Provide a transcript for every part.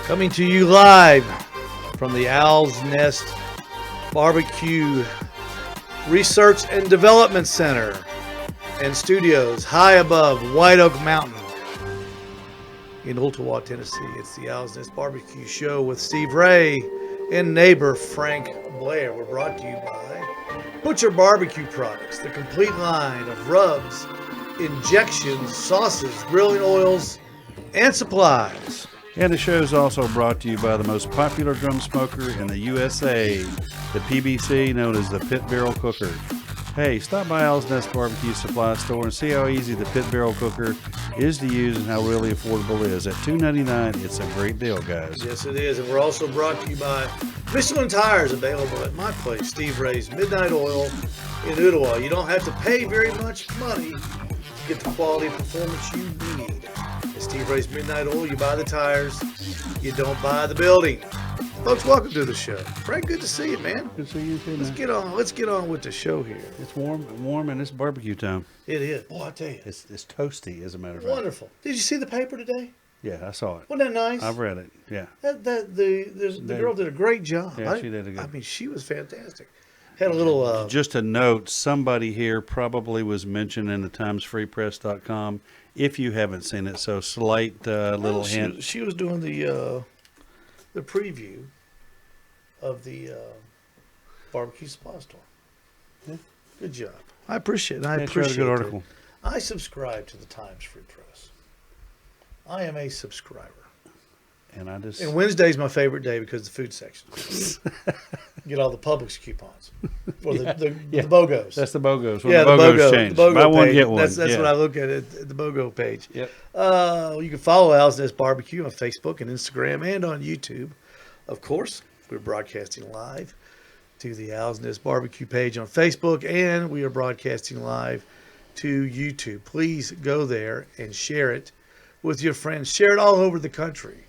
Coming to you live from the Owl's Nest Barbecue Research and Development Center and studios high above White Oak Mountain in Ooltewah, Tennessee. It's the Owl's Nest Barbecue Show with Steve Ray and neighbor Frank Blair. We're brought to you by Butcher Barbecue Products, the complete line of rubs, injections, sauces, grilling oils, and supplies. And the show is also brought to you by the most popular drum smoker in the USA, the PBC, known as the Pit Barrel Cooker. Hey, stop by Owl's Nest Barbecue Supply Store and see how easy the Pit Barrel Cooker is to use and how really affordable it is. At $2.99, it's a great deal, guys. Yes, it is. And we're also brought to you by Michelin Tires, available at my place, Steve Ray's Midnight Oil in Ooltewah. You don't have to pay very much money to get the quality performance you need. At Steve Ray's Midnight Oil, you buy the tires, you don't buy the building. Folks, welcome to the show. Frank, good to see you, man. Good to see you too, man. Let's get on with the show here. It's warm, and it's barbecue time. It is. Boy, I tell you. It's toasty, as a matter of fact. Wonderful. Did you see the paper today? Yeah, I saw it. Wasn't that nice? I've read it. Yeah. The girl did a great job. Yeah, she did a good. I mean, she was fantastic. Had a little. Just a note: somebody here probably was mentioned in the TimesFreePress.com. If you haven't seen it, so slight little hint. She was doing the preview of the barbecue supply store. Yeah. Good job. I appreciate it. I She appreciate wrote a good article. it. I subscribe to the Times Free Press. I am a subscriber. And Wednesday's my favorite day because of the food section. Get all the Publix coupons. Or the BOGOs. That's the BOGOs. When Yeah, the BOGOs change. The BOGO Buy one, page. get one. That's Yeah. what I look at the BOGO page. Yep. You can follow Owl's Nest Barbecue on Facebook and Instagram and on YouTube. Of course, we're broadcasting live to the Owl's Nest Barbecue page on Facebook, and we are broadcasting live to YouTube. Please go there and share it with your friends. Share it all over the country,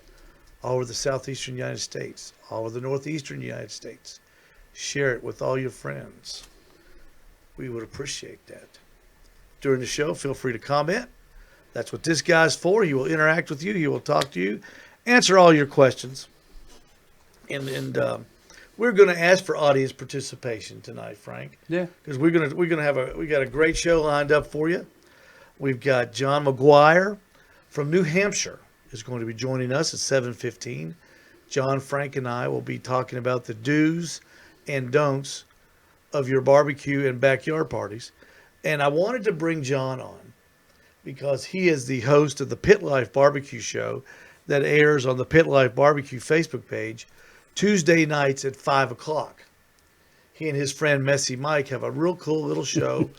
all over the southeastern United States, all over the northeastern United States. Share it with all your friends. We would appreciate that. During the show, feel free to comment. That's what this guy's for. He will interact with you. He will talk to you, answer all your questions. And we're going to ask for audience participation tonight, Frank. Yeah. Because we got a great show lined up for you. We've got John McGuire from New Hampshire is going to be joining us at 7:15. John, Frank, and I will be talking about the do's and don'ts of your barbecue and backyard parties. And I wanted to bring John on because he is the host of the Pit Life Barbecue Show that airs on the Pit Life Barbecue Facebook page Tuesday nights at 5 o'clock. He and his friend Messy Mike have a real cool little show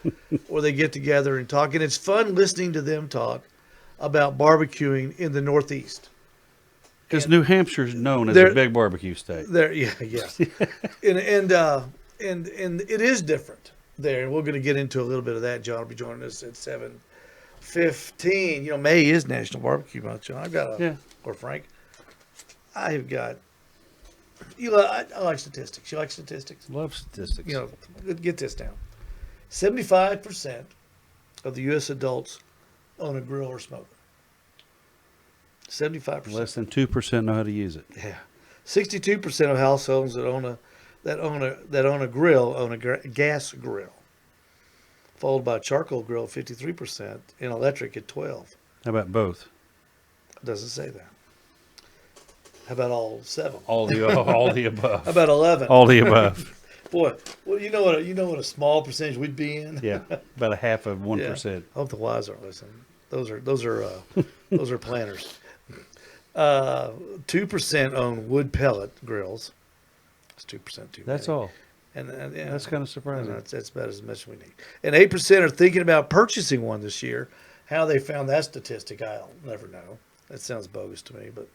where they get together and talk. And it's fun listening to them talk about barbecuing in the Northeast. Because New Hampshire's known as a big barbecue state. Yes. and it is different there. And we're going to get into a little bit of that. John will be joining us at 7:15. You know, May is National Barbecue Month, John. Or Frank. I've got, I like statistics. You like statistics? Love statistics. You know, get this down. 75% of the U.S. adults own a grill or smoker. 75%. Less than 2% know how to use it. Yeah. 62% of households that own a grill own a gas grill, followed by charcoal grill 53% and electric at 12%. How about both? It doesn't say that. How about all 7? All the above. How about 11? All the above. Boy, well, you know what a small percentage we'd be in. Yeah, about a half of 1%. Yeah. I hope the wise aren't listening. Those are planners. 2% own wood pellet grills. That's 2% too. That's many. all. And that's kind of surprising. That's about as much as we need. And 8% are thinking about purchasing one this year. How they found that statistic, I'll never know. That sounds bogus to me, but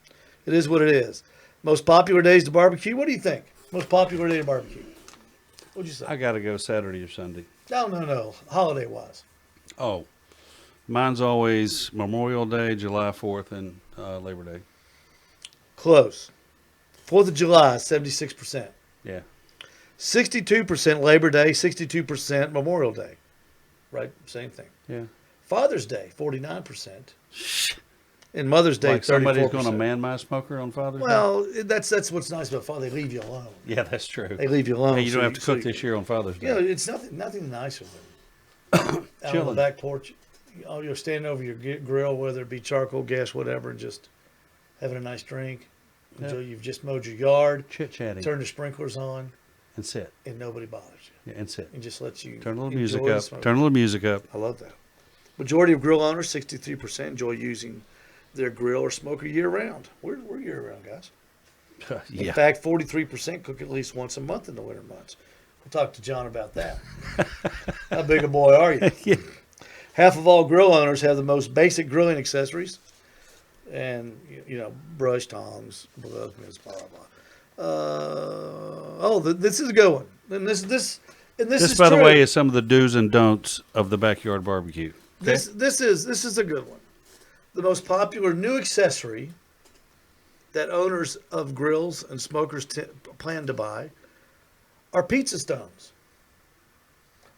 it is what it is. Most popular days to barbecue. What do you think? Most popular day to barbecue? What'd you say? I got to go Saturday or Sunday. No. Holiday wise. Oh, mine's always Memorial Day, July 4th, and Labor Day. Close. 4th of July, 76%. Yeah. 62% Labor Day, 62% Memorial Day. Right? Same thing. Yeah. Father's Day, 49%. And Mother's Day, Like 34%. somebody's going to man my smoker on Father's Day? Well, that's what's nice about Father. They leave you alone. Yeah, that's true. They leave you alone. Hey, you don't so have to cook this year on Father's Day. You know, it's nothing nicer than out on the Chilling. back porch. You're standing over your grill, whether it be charcoal, gas, whatever, and just having a nice drink. Until you've just mowed your yard, Chit-chatting. turn the sprinklers on, And sit. and nobody bothers you. Yeah, and sit. And just lets you Turn a little enjoy music the up. smoke. Turn a little music up. I love that. Majority of grill owners, 63%, enjoy using their grill or smoker year round. We're year round, guys. In Yeah. fact, 43% cook at least once a month in the winter months. We'll talk to John about that. How big a boy are you? Yeah. Half of all grill owners have the most basic grilling accessories, and brush, tongs, gloves, mitts, blah blah blah. This is a good one, and this This, is by the true. way, is some of the do's and don'ts of the backyard barbecue. Okay? This is a good one. The most popular new accessory that owners of grills and smokers plan to buy are pizza stones.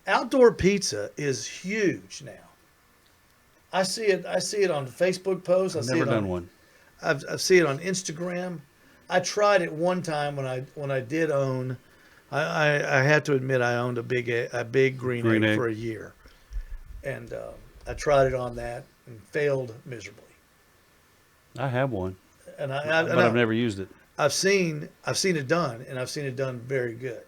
Outdoor pizza is huge now. I see it on Facebook posts. I've never done one. I've seen it on Instagram. I tried it one time when I did own. I had to admit I owned a big green egg Egg. for a year, and I tried it on that and failed miserably. I have one, And but I've never used it. I've seen it done, and I've seen it done very good.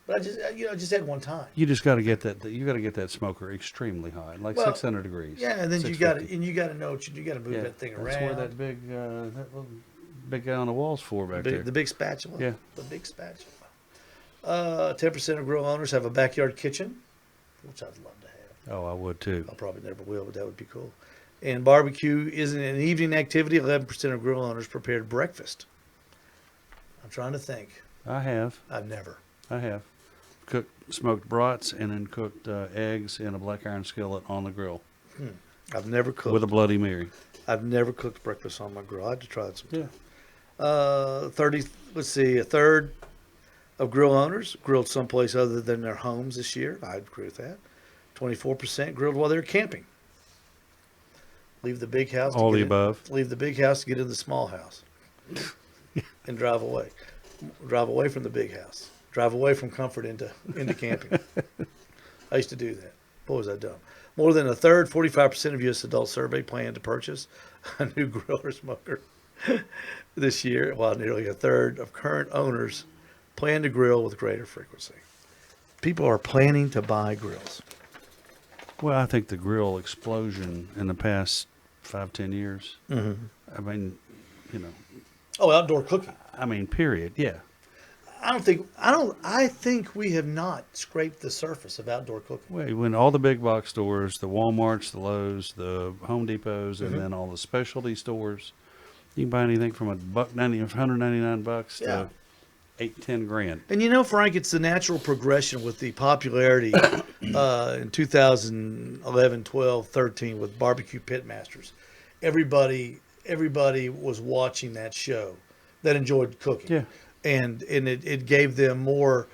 But I just had one time. You just got to get that. You got to get that smoker extremely hot, like Well, 600 degrees. Yeah, and then you got 650. to know what you got to move Yeah, that thing that's around. where that little big guy on the wall's for back there. The big spatula. Yeah. The big spatula. 10% of grill owners have a backyard kitchen, which I'd love to have. Oh, I would too. I probably never will, but that would be cool. And barbecue isn't an evening activity. 11% of grill owners prepared breakfast. I'm trying to think. I have. I've never. Cooked smoked brats and then cooked eggs in a black iron skillet on the grill I've never cooked. with a Bloody Mary. I've never cooked breakfast on my grill. I had to try it sometime. Yeah. A third of grill owners grilled someplace other than their homes this year. I'd agree with that. 24% grilled while they're camping. Leave the big house. All the above. Leave the big house to get in the small house, and drive away. Drive away from the big house. Drive away from comfort into camping. I used to do that. Boy, was that dumb. More than a third, 45% of U.S. adults surveyed plan to purchase a new grill or smoker this year, while nearly a third of current owners plan to grill with greater frequency. People are planning to buy grills. Well, I think the grill explosion in the past 5-10 years. Mm-hmm. I mean, Oh, outdoor cooking. period. Yeah. I think we have not scraped the surface of outdoor cooking. Well, when all the big box stores, the Walmarts, the Lowe's, the Home Depots, and then all the specialty stores, you can buy anything from $199 Yeah. to $8-10 grand. And Frank, it's the natural progression with the popularity in 2011, 12, 13 with Barbecue Pitmasters. Everybody was watching that show that enjoyed cooking. Yeah. And it gave them more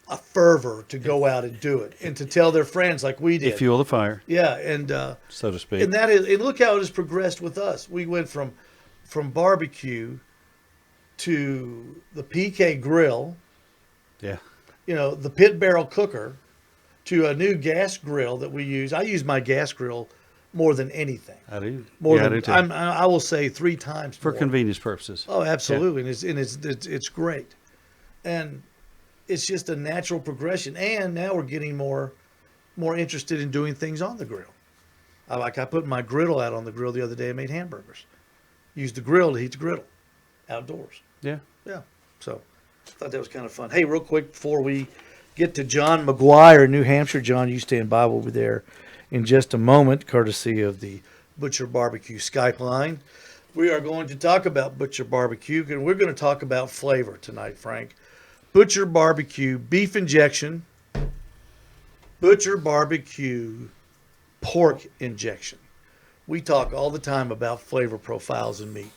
a fervor to go out and do it and to tell their friends like we did. Fuel the fire, Yeah, and so to speak. and look how it has progressed with us. We went from barbecue to the PK grill, Yeah. the pit barrel cooker, to a new gas grill that we use. I use my gas grill more than anything. I do. More Yeah, than I do too. I will say 3 times For more. convenience purposes. Oh, absolutely, and it's great, and it's just a natural progression. And now we're getting more interested in doing things on the grill. I put my griddle out on the grill the other day and made hamburgers. Used the grill to heat the griddle outdoors. Yeah. Yeah, so I thought that was kind of fun. Hey, real quick before we get to John McGuire in New Hampshire, John, you stand by. We'll be there in just a moment, courtesy of the Butcher Barbecue Skype line. We are going to talk about Butcher Barbecue, and we're going to talk about flavor tonight, Frank. Butcher Barbecue beef injection, Butcher Barbecue pork injection. We talk all the time about flavor profiles in meat,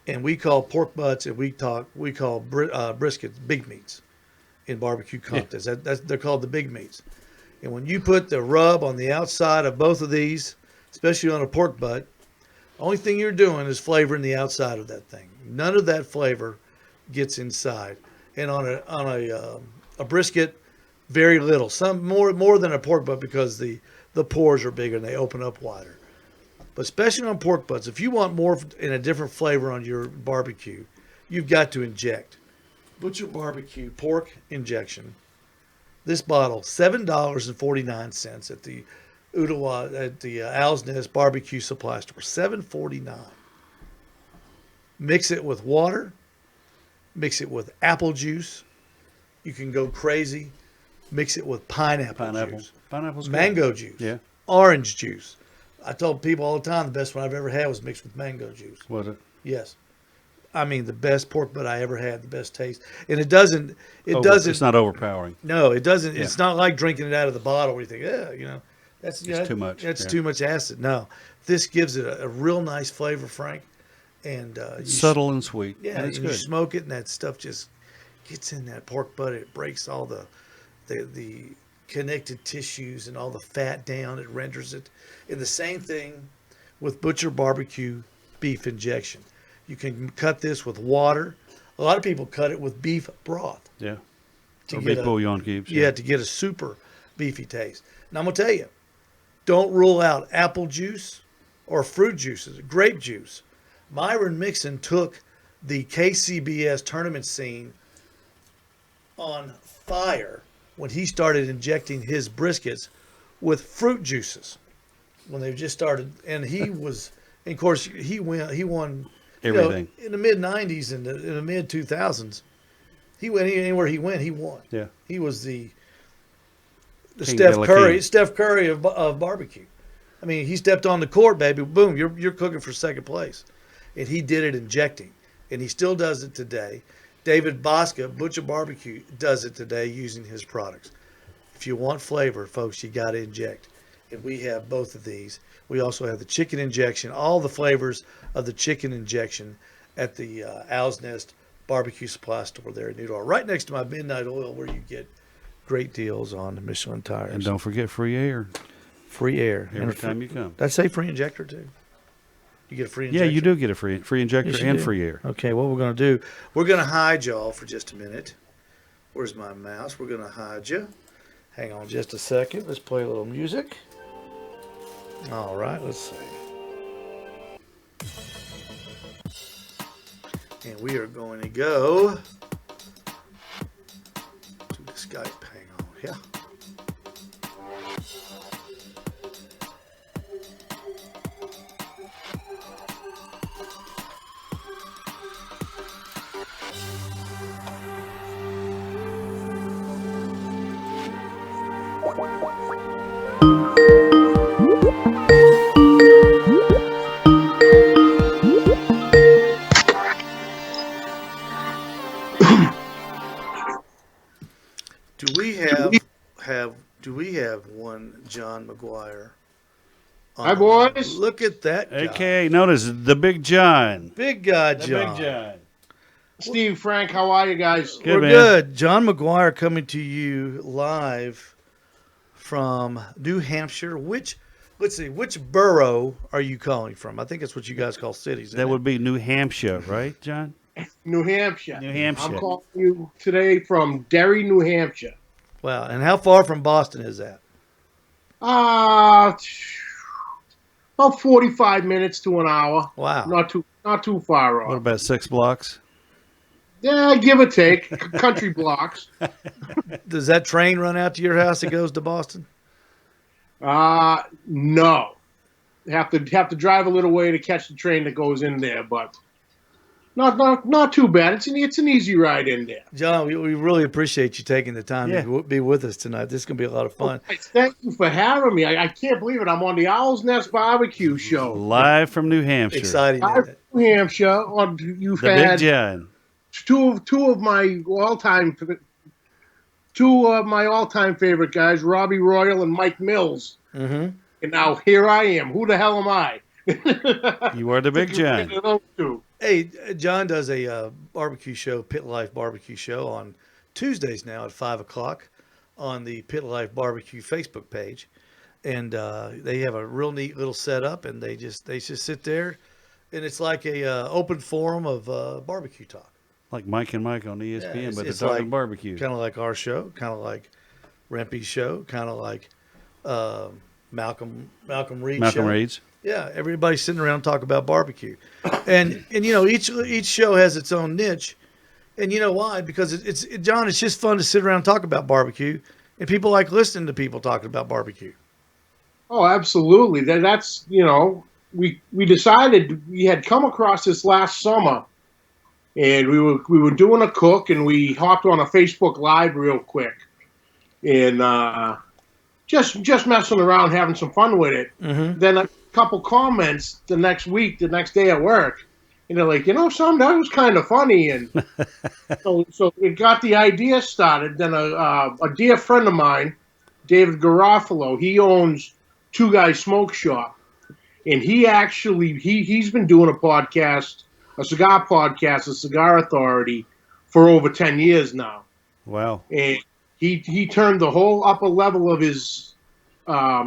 and we call pork butts and we call briskets big meats in barbecue contests. They're called the big meats. And when you put the rub on the outside of both of these, especially on a pork butt, the only thing you're doing is flavoring the outside of that thing. None of that flavor gets inside. And on a brisket, very little. Some more than a pork butt because the pores are bigger and they open up wider. But especially on pork butts, if you want more and a different flavor on your barbecue, you've got to inject. Butcher Barbecue pork injection. This bottle, $7.49 at the Owl's Nest Barbecue Supply Store. $7.49. Mix it with water. Mix it with apple juice. You can go crazy. Mix it with pineapple juice. Pineapple's mango good. juice. Yeah. Orange juice. I told people all the time the best one I've ever had was mixed with mango juice. Was it? Yes. I mean, the best pork butt I ever had, the best taste. And it doesn't. It's not overpowering. No, it doesn't. Yeah. It's not like drinking it out of the bottle where you think, that's too much. That's Yeah. too much acid. No, this gives it a real nice flavor, Frank. And Subtle and sweet. Yeah, and it's and you good. smoke it, and that stuff just gets in that pork butt. It breaks all the connected tissues and all the fat down. It renders it. And the same thing with Butcher Barbecue beef injection. You can cut this with water. A lot of people cut it with beef broth. Yeah. To Or get beef bouillon cubes. Yeah, to get a super beefy taste. Now, I'm going to tell you, don't rule out apple juice or fruit juices, grape juice. Myron Mixon took the KCBS tournament scene on fire when he started injecting his briskets with fruit juices when they just started. And he was, and of course, he won Everything. in the mid 90s and in the mid 2000s. He went anywhere he went, he won. Yeah. He was the King de la King. Steph Curry of barbecue. I mean, he stepped on the court, baby. Boom, you're cooking for second place. And he did it injecting. And he still does it today. David Bosca, Butcher Barbecue, does it today using his products. If you want flavor, folks, you got to inject. And we have both of these. We also have the chicken injection, all the flavors of the chicken injection at the Owl's Nest Barbecue Supply Store there in Newdale, right next to my Midnight Oil, where you get great deals on the Michelin tires. And don't forget free air free air every time you come. Did I say free injector too? You get a free injector? Yeah, you do get a free injector Yes, you and do. free air. Okay, what we're going to do, we're going to hide y'all for just a minute. Where's my mouse? We're going to hide you. Hang on just a second. Let's play a little music. All right, let's see. And we are going to go to the Skype. Hang on here. Do we have one John McGuire? Hi, boys. Look at that guy. AKA known as the Big John. Big guy, The John. Big John. Steve, Frank, how are you guys? Good, We're man. good. John McGuire coming to you live from New Hampshire. Let's see, which borough are you calling from? I think it's what you guys call cities. isn't That it? would be New Hampshire, right, John? New Hampshire. New Hampshire. I'm calling you today from Derry, New Hampshire. Wow. And how far from Boston is that? About 45 minutes to an hour. Wow. Not too far What off. about 6 blocks? Yeah, give or take. Country blocks. Does that train run out to your house that goes to Boston? No. Have to drive a little way to catch the train that goes in there, but not too bad. It's an easy ride in there. John, we really appreciate you taking the time Yeah. to be with us tonight. This is going to be a lot of fun. Thank you for having me. I can't believe it. I'm on the Owl's Nest Barbecue Show. Live from New Hampshire. Exciting. Live isn't it? from New Hampshire. You've The Big had John. two of my all-time favorite guys, Robbie Royal and Mike Mills. Mm-hmm. And now here I am. Who the hell am I? You are the Big John. Hey, John does a barbecue show, Pit Life Barbecue Show, on Tuesdays now at 5 o'clock on the Pit Life Barbecue Facebook page. And they have a real neat little setup, and they just sit there, and it's like a open forum of barbecue talk. Like Mike and Mike on ESPN, Yeah, but it's they're talking like, barbecue. Kind of like our show, kind of like Rempe's show, kind of like Malcolm Reed's show. Reed's. Yeah, everybody's sitting around talking about barbecue, and you know each show has its own niche, and you know why? Because John, it's just fun to sit around and talk about barbecue, and people like listening to people talking about barbecue. Oh, absolutely. That's we decided we had come across this last summer, and we were doing a cook, and we hopped on a Facebook Live real quick, and just messing around, having some fun with it. Mm-hmm. Then a couple comments the next day at work, and they're like, Sam, that was kind of funny, and so it got the idea started. Then a dear friend of mine, David Garofalo, he owns Two Guys Smoke Shop, and he's been doing a podcast, a cigar podcast, the Cigar Authority, for over 10 years now. Wow. And he turned the whole upper level of his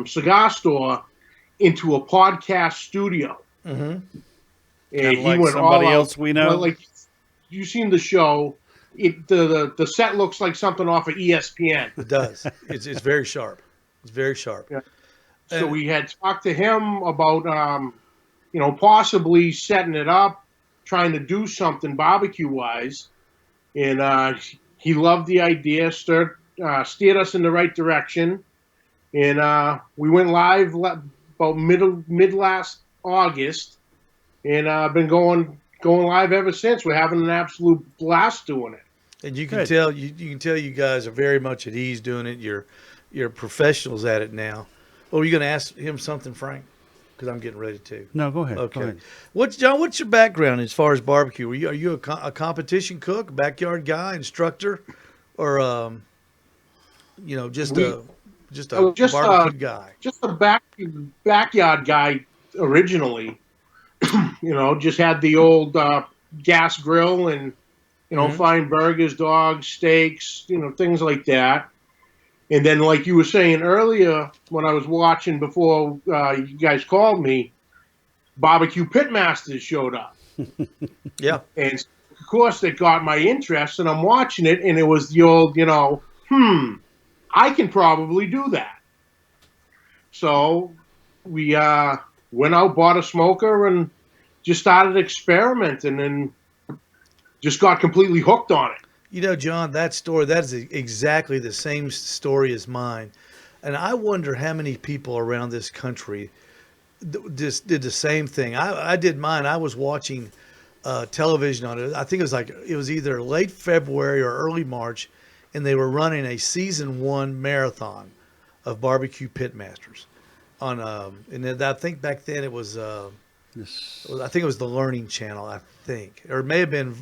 cigar store into a podcast studio. Mm-hmm. And he like went somebody all else out. we know. Like you've seen the show, the set looks like something off of ESPN. It does. It's very sharp. It's very sharp. Yeah. So we had talked to him about possibly setting it up, trying to do something barbecue wise, and he loved the idea. Steered us in the right direction, and we went live about mid last August, and I've been going live ever since. We're having an absolute blast doing it. And you can tell you guys are very much at ease doing it. You're professionals at it now. Oh, are you going to ask him something, Frank? Because I'm getting ready to. No, go ahead. Okay. Go ahead. What's your background as far as barbecue? Are you a competition cook, backyard guy, instructor, or just a barbecue guy? Just a backyard guy originally. Just had the old gas grill and fine burgers, dogs, steaks, things like that. And then, like you were saying earlier, when I was watching before you guys called me, Barbecue Pitmasters showed up. Yeah. And, of course, that got my interest, and I'm watching it, and it was the old, I can probably do that. So we went out, bought a smoker, and just started experimenting, and just got completely hooked on it. John, that is exactly the same story as mine. And I wonder how many people around this country just did the same thing. I did mine. I was watching television on it. I think it was either late February or early March, and they were running a season 1 marathon of Barbecue Pitmasters. And I think back then it was, I think it was the Learning Channel, I think. Or it may have been...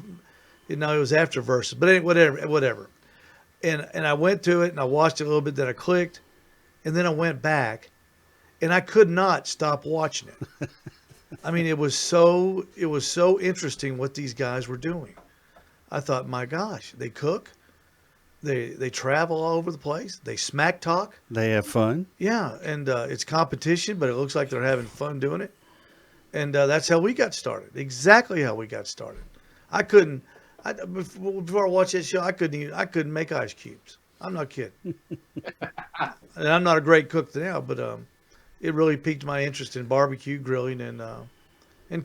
it was after Versus, but whatever. And I went to it and I watched it a little bit. Then I clicked, and then I went back, and I could not stop watching it. I mean, it was so interesting what these guys were doing. I thought, my gosh, they cook, they travel all over the place, they smack talk, they have fun. Yeah, and it's competition, but it looks like they're having fun doing it. And that's how we got started. Exactly how we got started. Before I watched that show, I couldn't make ice cubes. I'm not kidding. And I'm not a great cook now, but it really piqued my interest in barbecue, grilling, and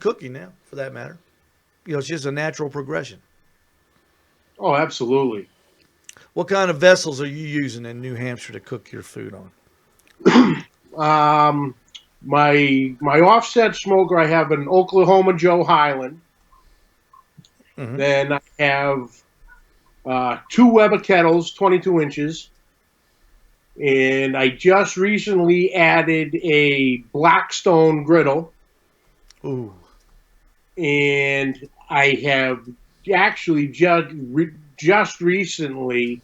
cooking now, for that matter. It's just a natural progression. Oh, absolutely. What kind of vessels are you using in New Hampshire to cook your food on? My offset smoker, I have an Oklahoma Joe Highland. Mm-hmm. Then I have 2 Weber kettles, 22 inches. And I just recently added a Blackstone griddle. Ooh. And I have actually just recently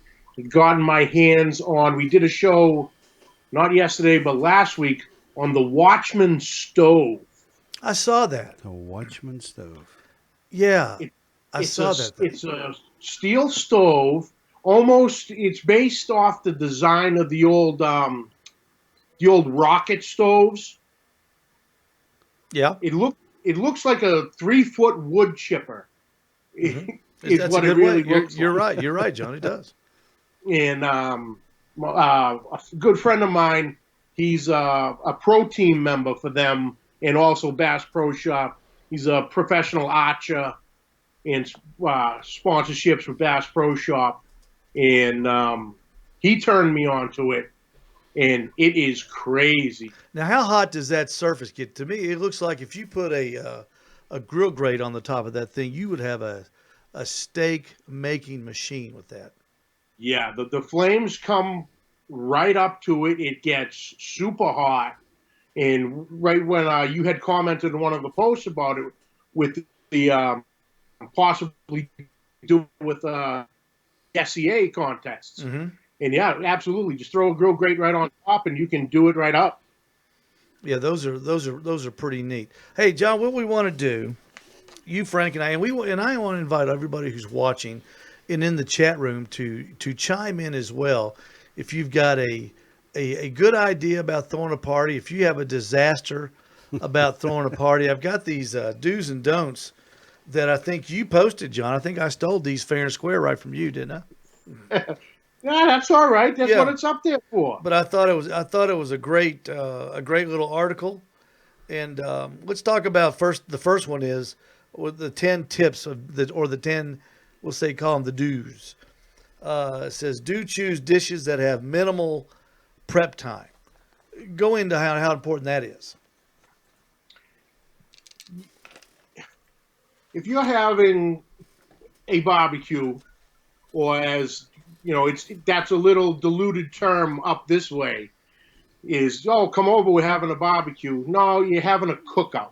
gotten my hands on. We did a show, not yesterday, but last week, on the Watchman stove. I saw that. A Watchman stove. Yeah, It, I saw that thing. It's a steel stove. Almost, it's based off the design of the old rocket stoves. Yeah, It looks like a 3-foot wood chipper. Is that's what a it good really way. looks You're like. right. You're right, John. It does. And a good friend of mine, he's a pro team member for them, and also Bass Pro Shop. He's a professional archer and sponsorships with Bass Pro Shop, and he turned me on to it, and it is crazy. Now, how hot does that surface get? To me, it looks like if you put a grill grate on the top of that thing, you would have a steak making machine with that. Yeah, the flames come right up to it. It gets super hot. And right when you had commented on one of the posts about it, with the possibly do it with SCA contests. Mm-hmm. And yeah, absolutely. Just throw a grill grate right on top and you can do it right up. Yeah, those are pretty neat. Hey, John, what we want to do, you, Frank, and I want to invite everybody who's watching and in the chat room to chime in as well. If you've got a good idea about throwing a party, if you have a disaster about throwing a party, I've got these do's and don'ts that I think you posted, John. I think I stole these fair and square right from you, didn't I? Yeah, that's all right. That's Yeah. what it's up there for. But I thought it was a great little article, and let's talk about the first one is with the 10 tips or the 10, we'll say call them the do's. It says do choose dishes that have minimal prep time. Go into how important that is. If you're having a barbecue, or as you know, that's a little diluted term up this way, is, oh, come over, we're having a barbecue. No, you're having a cookout.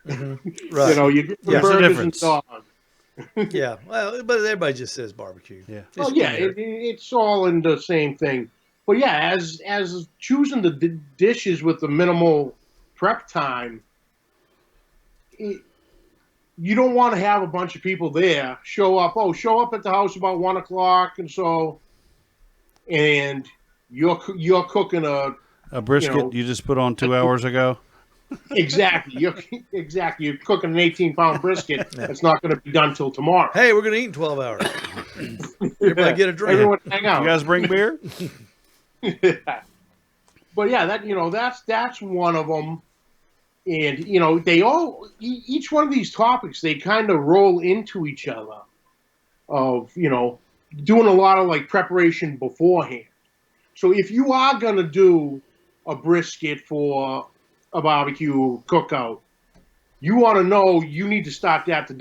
Right. You know, you get the There's a burgers and difference. dogs. Yeah. Well, but everybody just says barbecue. Yeah. It's Well, yeah, generic. it's all in the same thing. But yeah, as choosing the dishes with the minimal prep time, you don't want to have a bunch of people there show up at the house about 1:00, and you're cooking A brisket You know, you just put on 2 hours ago. you're cooking an 18-pound brisket that's not going to be done till tomorrow. Hey, we're gonna eat in 12 hours. Everybody get a drink. Everyone hang out. You guys bring beer? But yeah, that's one of them. And each one of these topics, they kind of roll into each other, of doing a lot of like preparation beforehand. So if you are going to do a brisket for a barbecue cookout, you want to know you need to start that the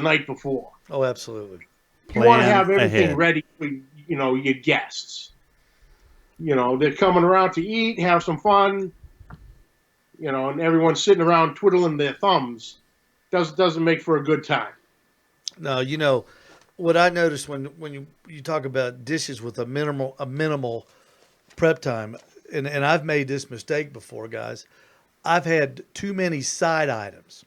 night before. Oh, absolutely. You want to Plan have everything ahead. ready for your guests. They're coming around to eat, have some fun. And everyone's sitting around twiddling their thumbs. Doesn't make for a good time. No, what I noticed when you talk about dishes with a minimal prep time, and I've made this mistake before, guys. I've had too many side items.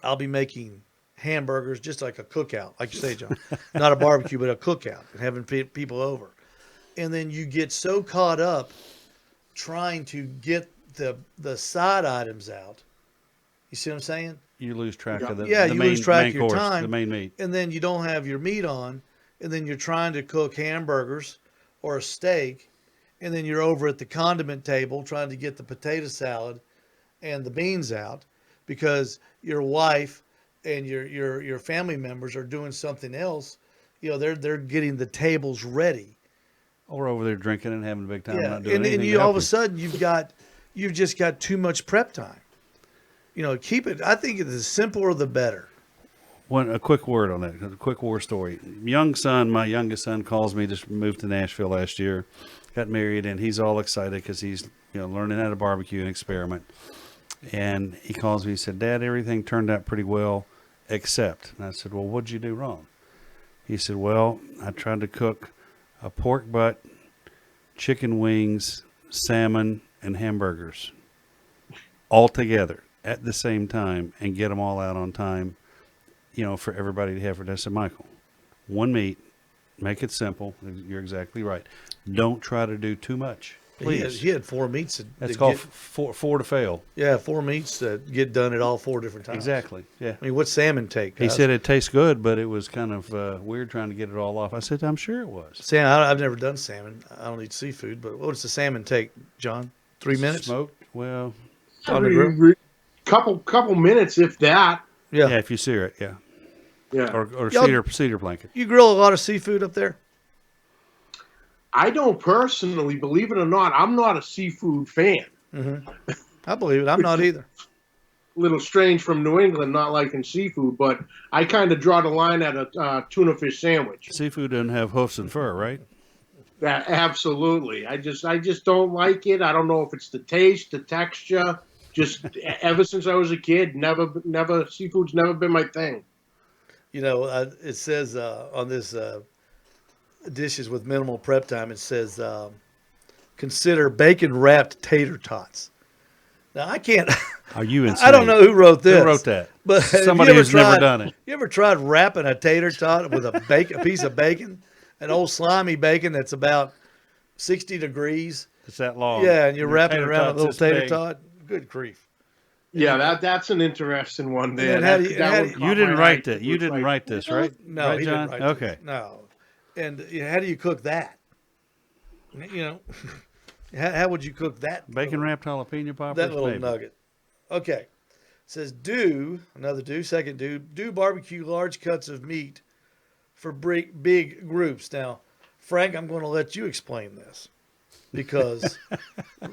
I'll be making hamburgers, just like a cookout, like you say, John. Not a barbecue, but a cookout, and having people over. And then you get so caught up trying to get the side items out. You see what I'm saying? You lose track of the Yeah, the you main, lose track main of your course, time. the main meat. And then you don't have your meat on, and then you're trying to cook hamburgers or a steak, and then you're over at the condiment table trying to get the potato salad and the beans out because your wife and your family members are doing something else. They're getting the tables ready. Or over there drinking and having a big time. Yeah, Not doing and anything you to all help of a sudden you've just got too much prep time. Keep it. I think the simpler the better. A quick word on that. A quick war story. My youngest son calls me. Just moved to Nashville last year, got married, and he's all excited because he's learning how to barbecue and experiment. And he calls me. He said, "Dad, everything turned out pretty well. except. And I said, well, what'd you do wrong? He said, well, I tried to cook a pork butt, chicken wings, salmon, and hamburgers all together at the same time and get them all out on time, for everybody to have for dinner. I said, Michael, one meat, make it simple. You're exactly right. Don't try to do too much. Please. He had 4 meats. That's called four to fail. Yeah, 4 meats that get done at all 4 different times. Exactly. Yeah. I mean, what's salmon take? He said it tastes good, but it was kind of weird trying to get it all off. I said, I'm sure it was. I've never done salmon. I don't eat seafood, but what does the salmon take, John? 3 minutes? Smoked? Well, On the grill? Couple minutes, if that. yeah, if you sear it, yeah. Yeah. Or Y'all- cedar blanket. You grill a lot of seafood up there? I don't personally, believe it or not, I'm not a seafood fan. I believe it. I'm not either. A little strange from New England, not liking seafood, but I kind of draw the line at a tuna fish sandwich. Seafood doesn't have hoofs and fur, right? That absolutely. I just don't like it. I don't know if it's the taste, the texture. Just ever since I was a kid, never seafood's never been my thing. It says on this dishes with minimal prep time, it says consider bacon wrapped tater tots. Now I can't. Are you insane? I don't know who wrote this. Who wrote that? But Somebody who's never done it. You ever tried wrapping a tater tot with a piece of bacon, an old slimy bacon that's about 60 degrees? It's that long. Yeah, and you're wrapping tater around a tot's little this tater big. tot. Good grief. Yeah, that's an interesting one there. And how do you- That how one do caught You didn't my write eye. that. You It was didn't like, write this, right? No, right, he John? didn't write this. Okay. No. And how do you cook that? How would you cook that? Bacon wrapped jalapeno poppers. That little maybe. nugget. Okay. It says second do barbecue large cuts of meat for big groups. Now, Frank, I'm going to let you explain this because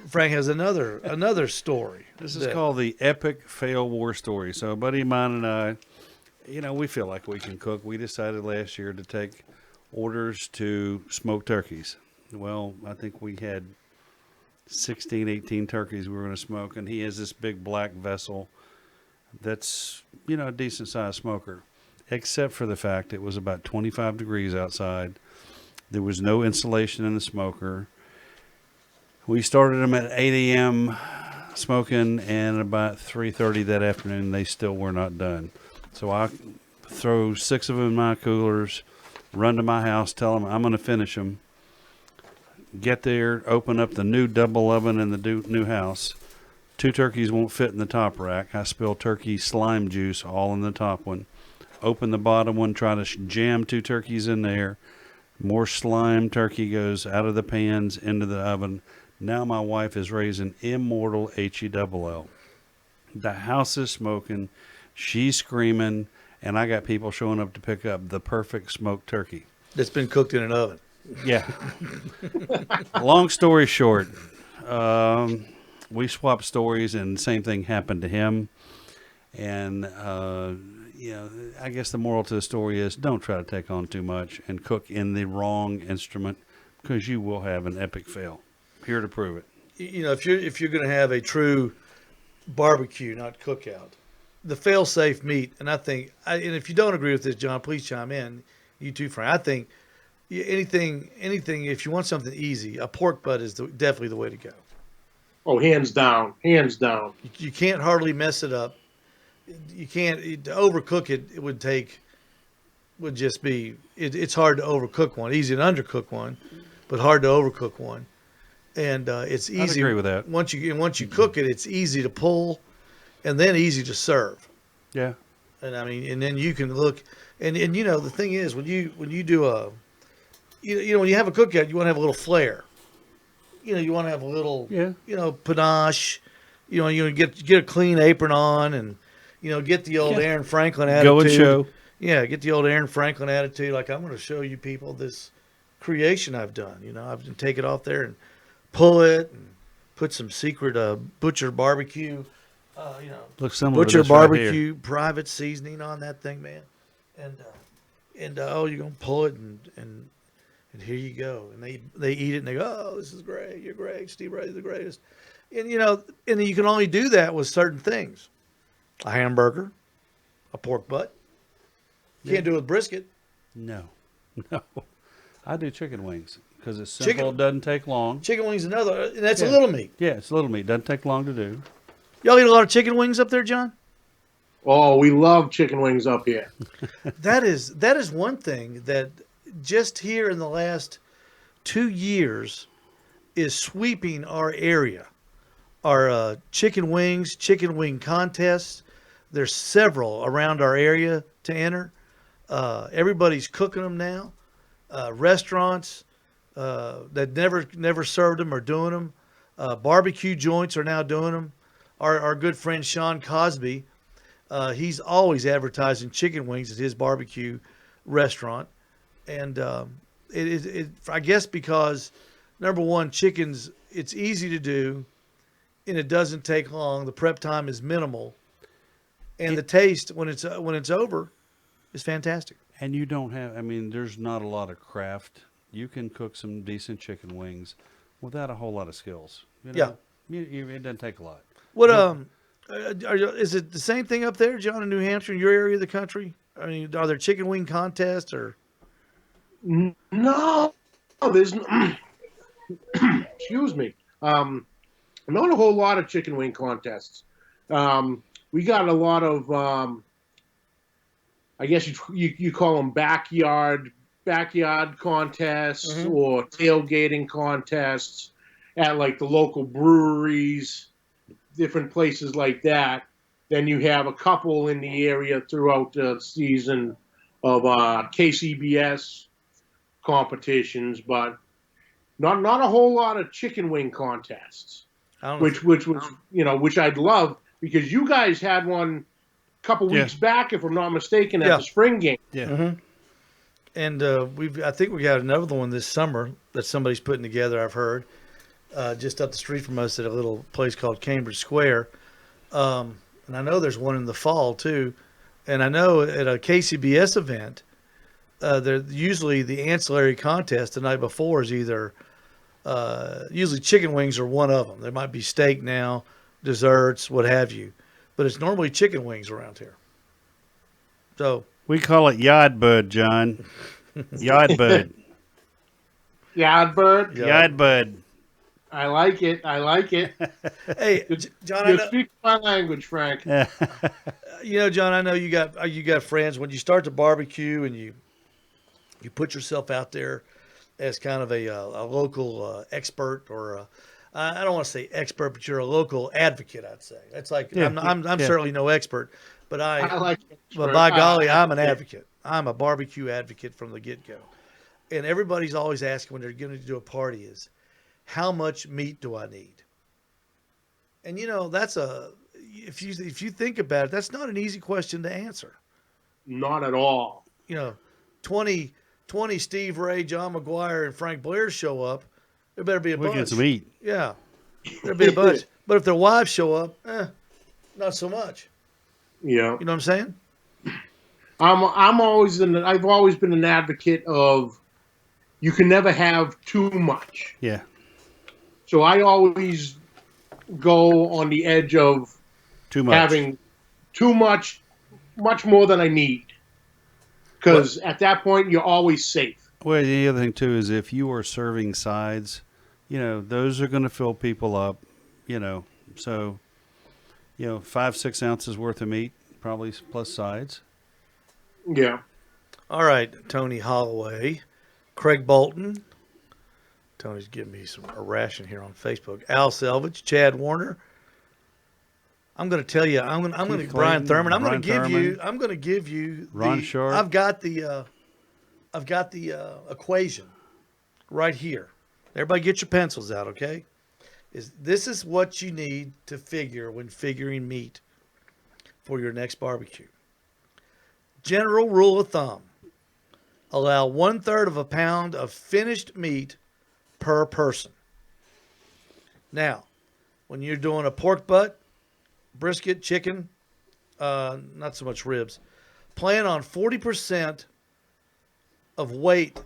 Frank has another story. This is called the Epic Fail War Story. So a buddy of mine and I, we feel like we can cook. We decided last year to take orders to smoke turkeys. Well, I think we had 16, 18 turkeys we were going to smoke, and he has this big black vessel that's, a decent sized smoker, except for the fact it was about 25 degrees outside. There was no insulation in the smoker. We started them at 8 a.m. smoking, and about 3:30 that afternoon, they still were not done. So I throw 6 of them in my coolers, run to my house, tell them I'm going to finish them. Get there, open up the new double oven in the new house. 2 turkeys won't fit in the top rack. I spill turkey slime juice all in the top one. Open the bottom one, try to jam 2 turkeys in there. More slime turkey goes out of the pans into the oven. Now my wife is raising immortal HELL. The house is smoking. She's screaming. And I got people showing up to pick up the perfect smoked turkey. That's been cooked in an oven. Yeah. Long story short, we swapped stories, and the same thing happened to him. And, I guess the moral to the story is don't try to take on too much and cook in the wrong instrument, because you will have an epic fail. Here to prove it. If you're going to have a true barbecue, not cookout, the fail-safe meat, and I think, and if you don't agree with this, John, please chime in. You too, Frank. I think anything. If you want something easy, a pork butt is definitely the way to go. Oh, hands down. You can't hardly mess it up. You can't to overcook it. It would just be. It's hard to overcook one. Easy to undercook one, but hard to overcook one. And it's easy. I'd agree with that. Once you cook it, it's easy to pull, and then easy to serve. Yeah. And I mean, and then you can look, and the thing is when you do when you have a cookout, you want to have a little flair. You want to have a little panache. You get a clean apron on, and get the old Aaron Franklin attitude. Go and show. Yeah, get the old Aaron Franklin attitude. Like, I'm going to show you people this creation I've done. I've been take it off there and pull it and put some secret butcher barbecue. Looks similar to Butcher this right barbecue here. private seasoning on that thing, man. And you're gonna pull it and here you go. And they eat it and they go, oh, this is great. You're great. Steve Ray's the greatest. And and you can only do that with certain things: a hamburger, a pork butt, You can't do it with brisket. No. No. I do chicken wings because it's simple. Chicken- It doesn't take long. Chicken wings another, and that's a Yeah. little meat. Yeah, it's little meat. Doesn't take long to do. Y'all eat a lot of chicken wings up there, John? Oh, we love chicken wings up here. That is one thing that just here in the last 2 years is sweeping our area. Our chicken wing contests. There's several around our area to enter. Everybody's cooking them now. Restaurants that never served them are doing them. Barbecue joints are now doing them. Our good friend Sean Cosby, he's always advertising chicken wings at his barbecue restaurant, and I guess because number one, chickens, it's easy to do, and it doesn't take long. The prep time is minimal, and the taste when it's over is fantastic. And you don't have, I mean, there's not a lot of craft. You can cook some decent chicken wings without a whole lot of skills. You know? It doesn't take a lot. What is it the same thing up there, John, in New Hampshire, in your area of the country? I mean, are there chicken wing contests or? No, there's excuse me. Not a whole lot of chicken wing contests. We got a lot of I guess you call them backyard contests or tailgating contests at like the local breweries, different places like that. Then you have a couple in the area throughout the season of KCBS competitions, but not a whole lot of chicken wing contests. Which was which I'd love, because you guys had one a couple weeks back, if I'm not mistaken, at the spring game. Yeah. Mm-hmm. And I think we got another one this summer that somebody's putting together. I've heard just up the street from us at a little place called Cambridge Square, and I know there's one in the fall too. And I know at a KCBS event, usually the ancillary contest the night before is either usually chicken wings are one of them. There might be steak now, desserts, what have you, but it's normally chicken wings around here. So we call it yard bud, John. Yard bud. Yard bird. Yard bud. I like it. Hey, John, You speak my language, Frank. John, I know you got friends. When you start to barbecue and you put yourself out there as kind of a local expert, or I don't want to say expert, but you're a local advocate. I'd say that's like I'm certainly no expert, but I like it. But by golly, I'm an advocate. I'm a barbecue advocate from the get-go, and everybody's always asking when they're going to do a party is, how much meat do I need? And that's if you think about it, that's not an easy question to answer. Not at all. 20 Steve Ray, John McGuire, and Frank Blair show up, there better be a bunch. We get some meat. Yeah, there'll be a bunch. But if their wives show up, not so much. Yeah. You know what I'm saying? I've always been an advocate of, you can never have too much. Yeah. So I always go on the edge of Too much. having too much more than I need. Because at that point, you're always safe. Well, the other thing, too, is if you are serving sides, those are going to fill people up, So, 5-6 ounces worth of meat, probably plus sides. Yeah. All right, Tony Holloway, Craig Bolton. Tony's giving me a ration here on Facebook. Al Selvage, Chad Warner. I'm going to tell you. I'm going to Brian Thurman. I'm going to give you. Ron Sharp. I've got the equation right here. Everybody, get your pencils out, okay? This is what you need to figure when figuring meat for your next barbecue. General rule of thumb: allow 1/3 of a pound of finished meat per person. Now, when you're doing a pork butt, brisket, chicken, not so much ribs, plan on 40% of weight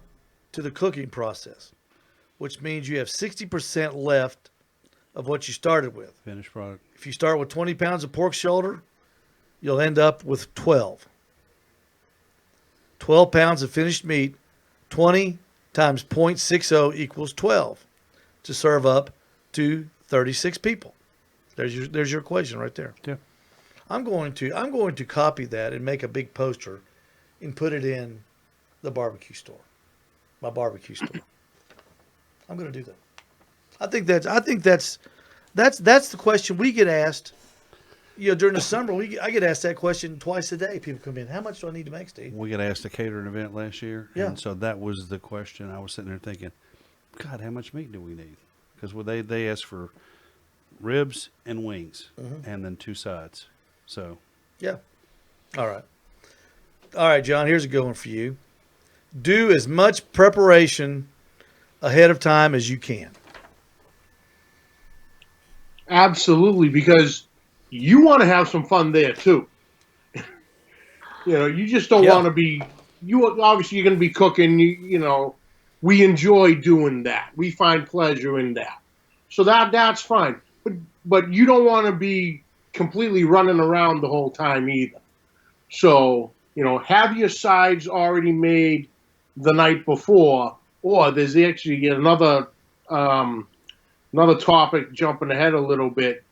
to the cooking process, which means you have 60% left of what you started with. Finished product. If you start with 20 pounds of pork shoulder, you'll end up with 12. 12 pounds of finished meat, 20 times 0.60 equals 12 to serve up to 36 people. There's your equation right there. Yeah. I'm going to copy that and make a big poster and put it in the barbecue store. My barbecue store. I'm going to do that. I think that's the question we get asked. You know, during the summer, I get asked that question twice a day. People come in, how much do I need to make, Steve? We got asked to cater an event last year. Yeah. And so that was the question. I was sitting there thinking, God, how much meat do we need? Because they asked for ribs and wings and then 2 sides. So. Yeah. All right, John, here's a good one for you. Do as much preparation ahead of time as you can. Absolutely, because you want to have some fun there too. You just don't want to be. Obviously you're going to be cooking. We enjoy doing that. We find pleasure in that. So that's fine. But you don't want to be completely running around the whole time either. So have your sides already made the night before, or there's actually another topic jumping ahead a little bit.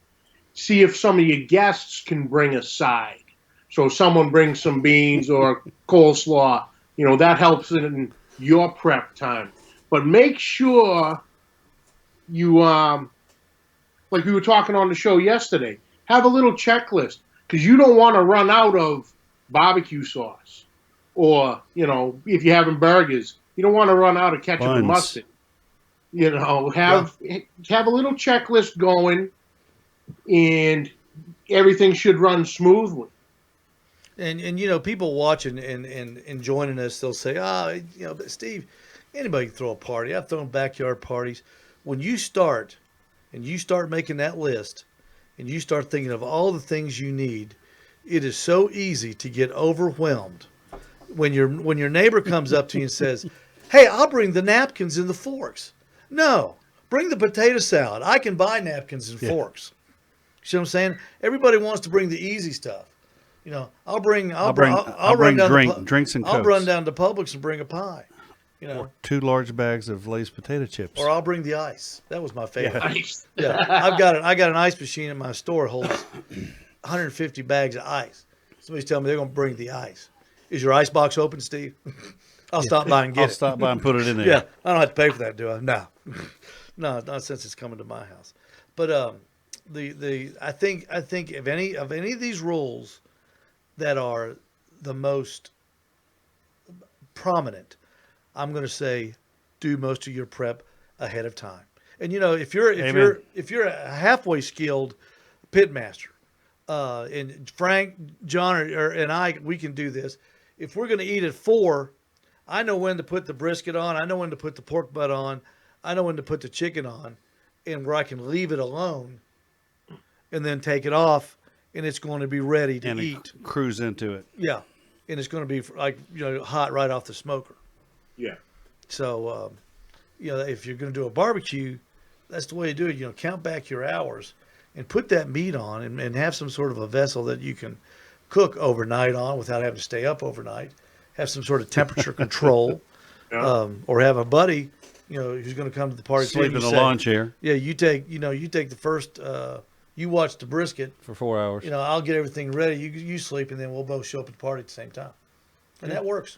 See if some of your guests can bring a side. So someone brings some beans or coleslaw, that helps in your prep time. But make sure you, like we were talking on the show yesterday, have a little checklist, because you don't want to run out of barbecue sauce. Or, if you're having burgers, you don't want to run out of ketchup and mustard. Have a little checklist going, and everything should run smoothly. And people watching and joining us, they'll say, but Steve, anybody can throw a party. I've thrown backyard parties. When you start making that list, and you start thinking of all the things you need, it is so easy to get overwhelmed. When your neighbor comes up to you and says, hey, I'll bring the napkins and the forks. No, bring the potato salad. I can buy napkins and forks. See what I'm saying? Everybody wants to bring the easy stuff. I'll bring drinks and Cokes. I'll run down to Publix and bring a pie. Or 2 large bags of Lay's potato chips. Or I'll bring the ice. That was my favorite. Ice. Yeah, I got an ice machine in my store, holds 150 bags of ice. Somebody's telling me they're going to bring the ice. Is your ice box open, Steve? I'll stop by and get it. I'll stop by and put it in there. Yeah, I don't have to pay for that, do I? No, no, not since it's coming to my house. But I think if any of these rules that are the most prominent, I'm going to say do most of your prep ahead of time. And if you're a halfway skilled pit master, and Frank, John, and I, we can do this. If we're going to eat at 4, I know when to put the brisket on. I know when to put the pork butt on. I know when to put the chicken on, and where I can leave it alone and then take it off, and it's going to be ready to eat. Cruise into it. Yeah, and it's going to be hot right off the smoker. Yeah. So, if you're going to do a barbecue, that's the way to do it. Count back your hours and put that meat on, and have some sort of a vessel that you can cook overnight on without having to stay up overnight. Have some sort of temperature control, or have a buddy, who's going to come to the party. Sleep in the lawn chair. Yeah, you take the first. You watch the brisket for 4 hours. I'll get everything ready. You sleep, and then we'll both show up at the party at the same time, and that works.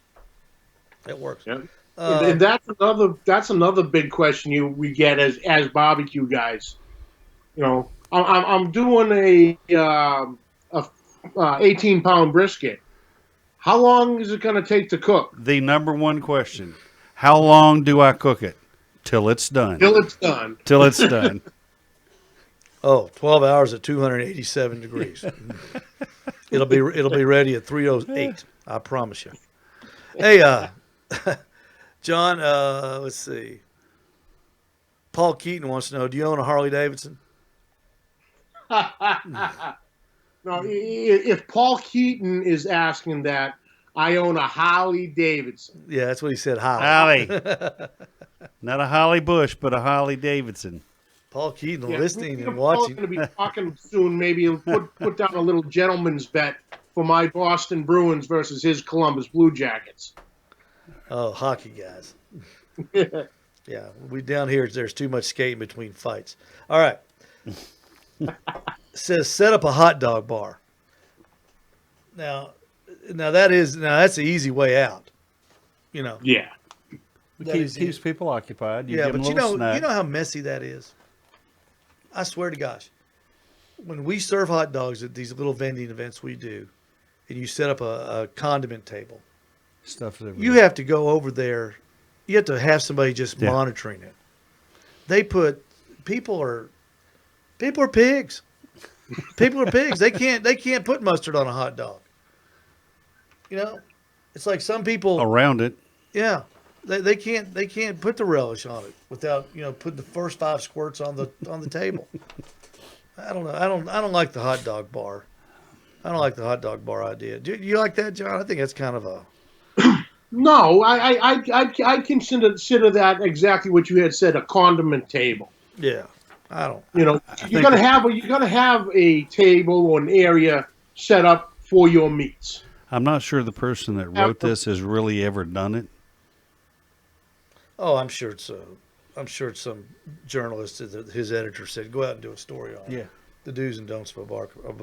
It works. Yeah. And that's another big question we get as barbecue guys. I'm doing a 18-pound brisket. How long is it going to take to cook? The number one question: how long do I cook it? Till it's done. Till it's done. Till it's done. 12 hours at 287 degrees. It'll be ready at 3:08. I promise you. Hey, John, let's see. Paul Keaton wants to know, do you own a Harley Davidson? No, if Paul Keaton is asking that, I own a Harley Davidson. Yeah, that's what he said, Holly. Not a Holly Bush, but a Harley Davidson. Paul Keaton listening and watching. Paul's going to be talking soon. Maybe he'll put down a little gentleman's bet for my Boston Bruins versus his Columbus Blue Jackets. Oh, hockey guys. Yeah, we down here. There's too much skating between fights. All right. Says set up a hot dog bar. Now that's the easy way out. You know. Yeah. That Keeps is- people occupied. You yeah, give them but a little snack. you know how messy that is. I swear to gosh, when we serve hot dogs at these little vending events we do, and you set up a condiment table, Stuff that you have to go over there. You have to have somebody just Yeah. monitoring it. People are pigs. People are pigs. They can't put mustard on a hot dog. You know, it's like some people. around it. Yeah, they can't put the relish on it without putting the first 5 squirts on the table. I don't know. I don't like the hot dog bar. I don't like the hot dog bar idea. Do you like that, John? I think that's kind of a. No, I consider that exactly what you had said, a condiment table. Yeah, I don't. You're gonna have a table or an area set up for your meats. I'm not sure the person that wrote this has really ever done it. Oh, I'm sure it's some journalist. His editor said, "Go out and do a story on it. The do's and don'ts of a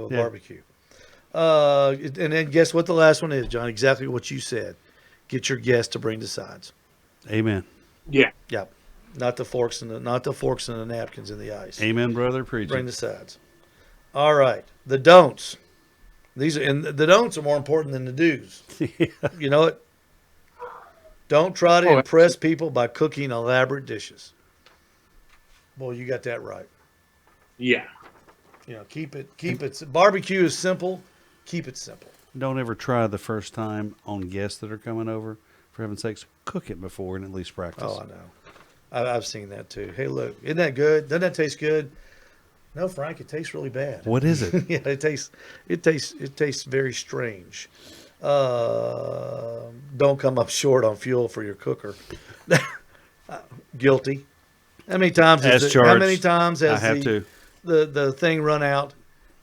barbecue." And then guess what the last one is, John? Exactly what you said. Get your guests to bring the sides. Amen. Yeah. Yep. Not the forks and the napkins and the ice. Amen, brother. Preach Bring it. the sides. All right. The don'ts. The don'ts are more important than the do's. You know it? Don't try to impress people by cooking elaborate dishes. Boy, you got that right. Yeah. Keep it. Barbecue is simple. Keep it simple. Don't ever try the first time on guests that are coming over. For heaven's sakes, cook it before and at least practice. Oh, I know. I've seen that too. Hey, look, isn't that good? Doesn't that taste good? No, Frank, it tastes really bad. What is it? Yeah, it tastes very strange. Don't come up short on fuel for your cooker. Guilty. How many times As has I have to. the thing run out,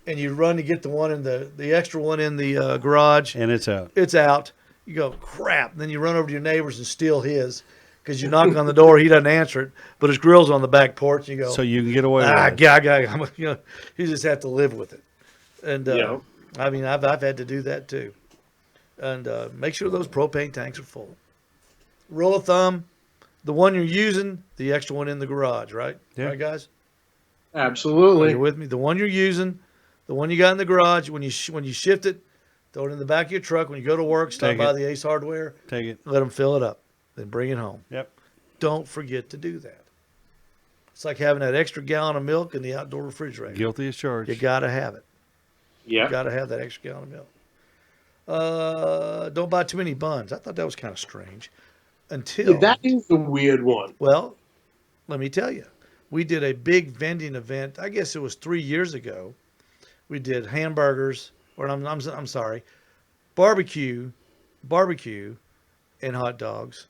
and you run to get the one in the extra one in the garage? And it's out. It's out. You go, crap. And then you run over to your neighbors and steal his because you knock on the door. He doesn't answer it, but his grill's on the back porch. And you go, So you can get away with it. yeah, you just have to live with it. And I mean, I've had to do that too. And make sure those propane tanks are full. Rule of thumb: the one you're using, the extra one in the garage, right? Yeah. Right, guys. Absolutely. You're with me. The one you're using, the one you got in the garage. When you shift it, throw it in the back of your truck. When you go to work, stop Take by it. the Ace Hardware. Take it. Let them fill it up. Then bring it home. Yep. Don't forget to do that. It's like having that extra gallon of milk in the outdoor refrigerator. Guilty as charged. You got to have it. Yeah. You got to have that extra gallon of milk. Don't buy too many buns. I thought that was kind of strange. Until That is a weird one. well, let me tell you, we did a big vending event. I guess it was 3 years ago. We did hamburgers, or I'm sorry, barbecue, and hot dogs.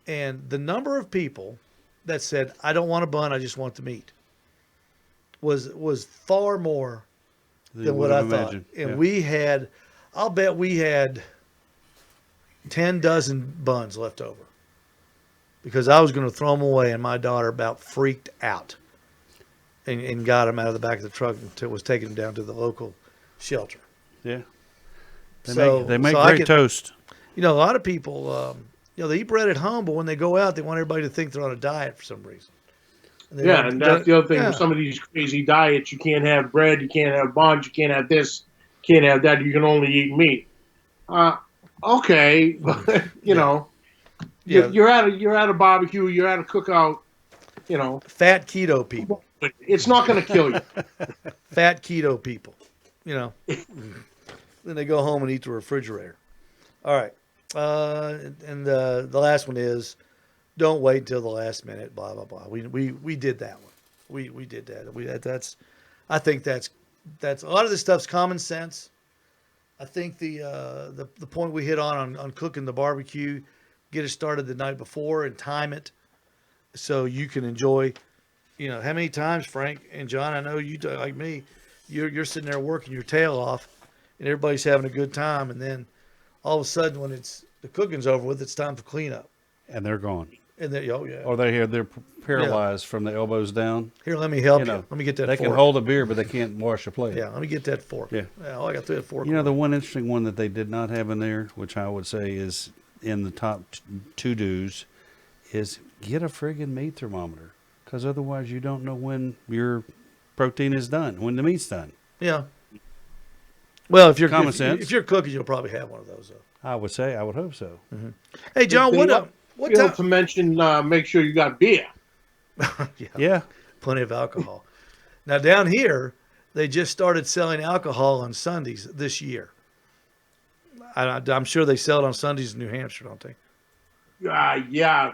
And the number of people that said, "I don't want a bun, I just want the meat," was far more You than what would I have thought. imagined. And Yeah. I'll bet we had 10 dozen buns left over because I was going to throw them away, and my daughter about freaked out and got them out of the back of the truck until was taking them down to the local shelter. Yeah. They So- make so I great can- toast. A lot of people, they eat bread at home, but when they go out, they want everybody to think they're on a diet for some reason. And they Yeah, don't- and that's the other thing. yeah. With some of these crazy diets, you can't have bread, you can't have buns, you can't have this, can't have that. You can only eat meat. Okay, but you know, Yeah. you're at a barbecue, you're at a cookout. You know, Fat keto people. but it's not going to kill you. Fat keto people, Then they go home and eat the refrigerator. All right. And the last one is don't wait until the last minute, blah, blah, blah. We did that one. We did that. I think that's a lot of this stuff's common sense. I think the point we hit on cooking the barbecue, get it started the night before and time it so you can enjoy. How many times, Frank and John, I know you like me, you're sitting there working your tail off, and everybody's having a good time, and then all of a sudden when the cooking's over with, it's time for cleanup. And they're gone. And then, oh yeah. Or they're paralyzed from the elbows down. Here, let me help you. You know, Let me get that They fork. can hold a beer, but they can't wash a plate. Yeah, let me get that fork. Yeah. All I got to do is fork. You know, the one interesting one that they did not have in there, which I would say is in the top to-dos, is get a friggin' meat thermometer. Because otherwise you don't know when your protein is done, when the meat's done. Yeah. Well, if you're Common if, sense. if you're cooking, you'll probably have one of those. Though. I would say, I would hope so. Hey, John, They what failed time? to mention, make sure you got beer. Yeah. Plenty of alcohol. Now down here, they just started selling alcohol on Sundays this year. I'm sure they sell it on Sundays in New Hampshire, don't they? Yeah.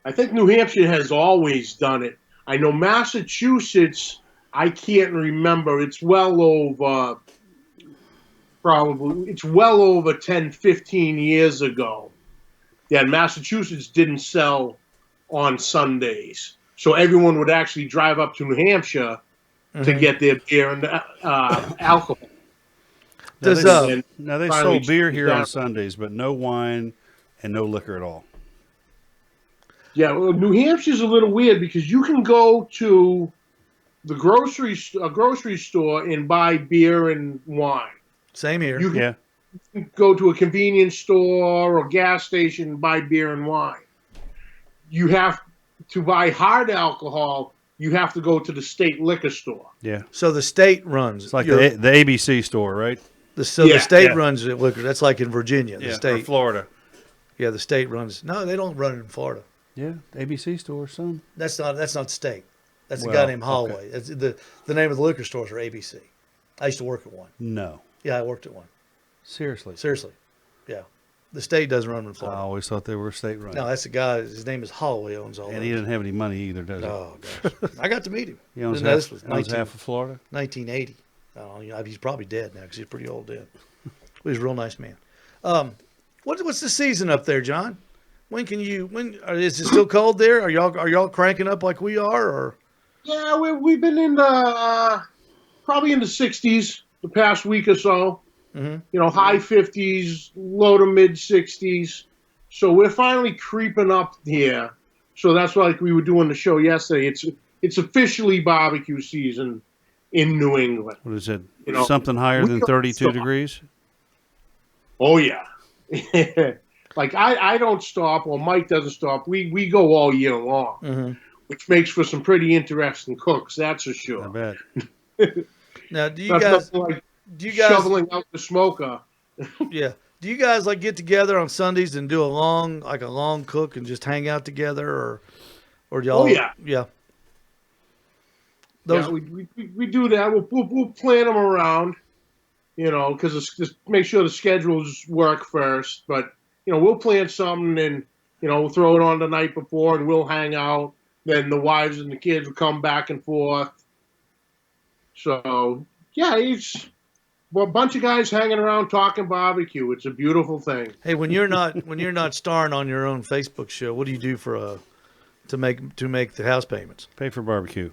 I think New Hampshire has always done it. I know Massachusetts, I can't remember. It's well over, it's well over 10, 15 years ago that Massachusetts didn't sell on Sundays. So everyone would actually drive up to New Hampshire to get their beer and alcohol. Does Now they finally sold beer here on down. Sundays, but no wine and no liquor at all. Yeah, well, New Hampshire's a little weird because you can go to the grocery store and buy beer and wine. same here. You can Yeah. go to a convenience store or gas station and buy beer and wine. You have to buy hard alcohol. You have to go to the state liquor store. Yeah. So the state runs. It's like the ABC store, right? the Yeah, state yeah. runs the liquor. That's like in Virginia. The Or state. Florida. Yeah, the state runs. No, they don't run it in Florida. Yeah. ABC store, son. That's not state. That's a Well, guy named okay. Holloway. That's the name of the liquor stores are ABC. I used to work at one. No. Yeah, I worked at one. Seriously. Seriously. Yeah. The state doesn't run in I Florida. always thought they were state run. No, that's the guy. His name is Holloway. Owns all. And he those. didn't have any money either, does he? Oh gosh, I got to meet him. He owns, Didn't know half, this was owns half of Florida. 1980. He's probably dead now because he's pretty old dead. But he's a real nice man. What's the season up there, John? When is it still cold there? Are y'all cranking up like we are? Or Yeah, we've been in the probably in the 60s the past week or so. Mhm. You know, high 50s, low to mid 60s. So we're finally creeping up here. So that's why, like we were doing the show yesterday. It's officially barbecue season in New England. What is it? You know, Something higher we than don't 32 stop. degrees? Oh yeah. Like I don't stop, or Mike doesn't stop. We go all year long, which makes for some pretty interesting cooks. That's for I sure. bet. now, do you That's guys? nothing like Do you guys? shoveling out the smoker. Yeah. Do you guys like get together on Sundays and do a long cook and just hang out together, or do y'all? Oh, yeah. Yeah. Those. Yeah, we do that. We'll plan them around, you know, because just make sure the schedules work first. But you know, we'll plan something and you know we'll throw it on the night before and we'll hang out. Then the wives and the kids will come back and forth. So yeah, it's a bunch of guys hanging around talking barbecue. It's a beautiful thing. Hey, when you're not starring on your own Facebook show, what do you do to make the house payments? Pay for barbecue.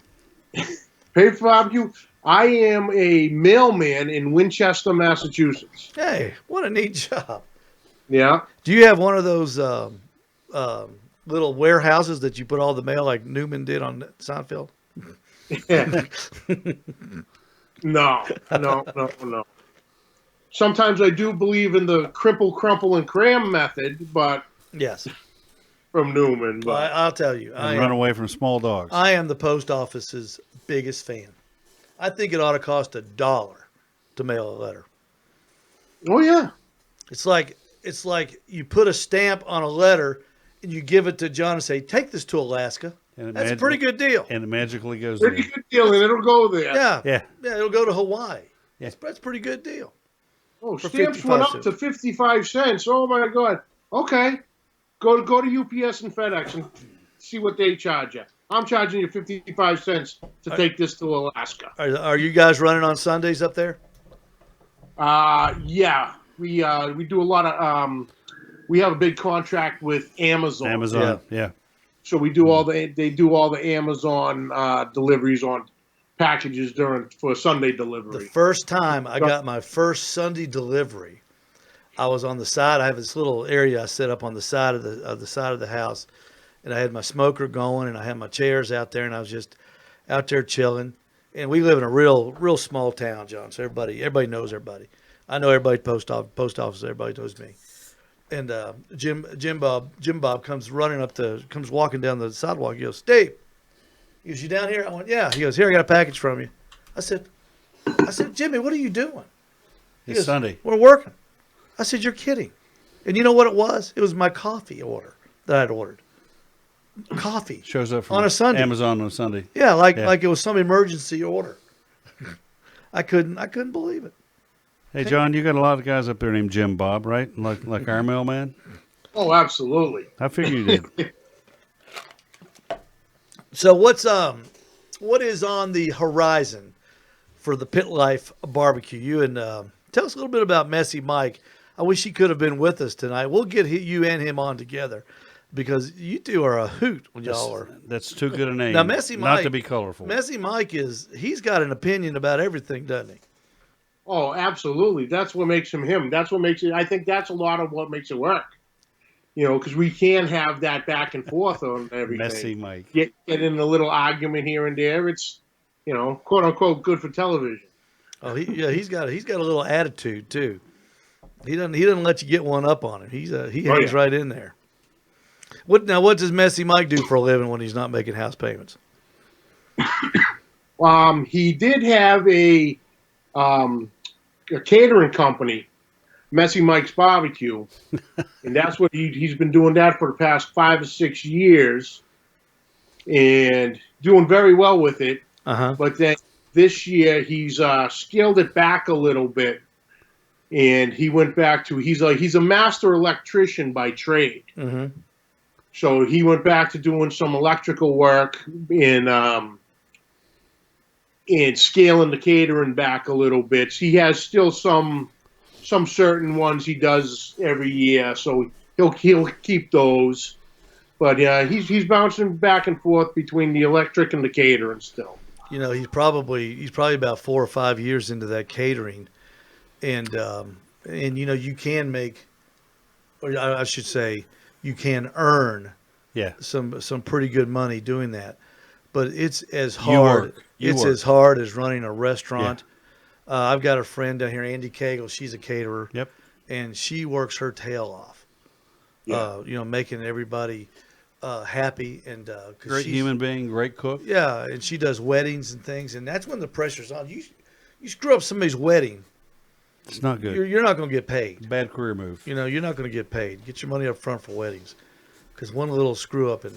Pay for barbecue. I am a mailman in Winchester, Massachusetts. Hey, what a neat job! Yeah. Do you have one of those little warehouses that you put all the mail like Newman did on Seinfeld? No. Sometimes I do believe in the cripple, crumple, and cram method, but Yes. from Newman. Well, But I'll tell you, And run away from small dogs. I am the post office's biggest fan. I think it ought to cost $1 to mail a letter. oh yeah, It's like you put a stamp on a letter and you give it to John and say, "Take this to Alaska." And it That's a pretty good deal. And it magically goes pretty there. good deal, and it'll go there. Yeah. Yeah. Yeah, it'll go to Hawaii. Yeah. That's a pretty good deal. Oh, For stamps 55 went up cents. to 55 cents. Oh my God. Okay, go to UPS and FedEx and see what they charge you. I'm charging you 55 cents to take this to Alaska. Are you guys running on Sundays up there? Yeah, we do a lot of. We have a big contract with Amazon. Amazon. Yeah. So they do all the Amazon deliveries on packages for Sunday The delivery. first time I got my first Sunday delivery, I was on the side. I have this little area I set up on the side of the house, and I had my smoker going, and I had my chairs out there, and I was just out there chilling. And we live in a real small town, John. So everybody knows everybody. I know everybody at post office. Everybody knows me. And Jim Bob comes walking down the sidewalk. He goes, Steve, he goes, you down here? I went, yeah. He goes, here, I got a package from you. I said, Jimmy, what are you doing? He It's goes, Sunday. we're working. I said, you're kidding. And you know what it was? It was my coffee order that I'd ordered. Coffee. Shows up from on a Sunday. Amazon on a Sunday. Yeah, like it was some emergency order. I couldn't believe it. Hey, John, you got a lot of guys up there named Jim Bob, right? Like our mailman? Oh, absolutely. I figured you did. So what is on the horizon for the Pit Life Barbecue? You and tell us a little bit about Messy Mike. I wish he could have been with us tonight. We'll get you and him on together because you two are a hoot when y'all are. That's too good a name. Now, Messy Mike, not to be colorful. Messy Mike he's got an opinion about everything, doesn't he? Oh, absolutely. That's what makes him him. That's what makes it. I think that's a lot of what makes it work. You know, because we can have that back and forth on everything. Messy Mike. Get in a little argument here and there. It's, you know, quote unquote, good for television. Oh, he's got a little attitude too. He doesn't let you get one up on him. He hangs right in there. What does Messy Mike do for a living when he's not making house payments? He did have a catering company, Messy Mike's Barbecue, and that's what he's been doing that for the past 5 or 6 years, and doing very well with it. But then this year he's scaled it back a little bit, and he went back to he's a master electrician by trade. So he went back to doing some electrical work and scaling the catering back a little bit. He has still some certain ones he does every year, so he'll keep those. But he's bouncing back and forth between the electric and the catering still. You know, he's probably about 4 or 5 years into that catering, and you know, you can make, or I should say, you can earn some pretty good money doing that. But it's as hard. As hard as running a restaurant. Yeah. I've got a friend down here, Andy Cagle. She's a caterer. Yep. And she works her tail off. Yeah. You know, making everybody happy and great human being, great cook. Yeah, and she does weddings and things, and that's when the pressure's on. You screw up somebody's wedding, it's not good. You're not going to get paid. Bad career move. You know, you're not going to get paid. Get your money up front for weddings, because one little screw up and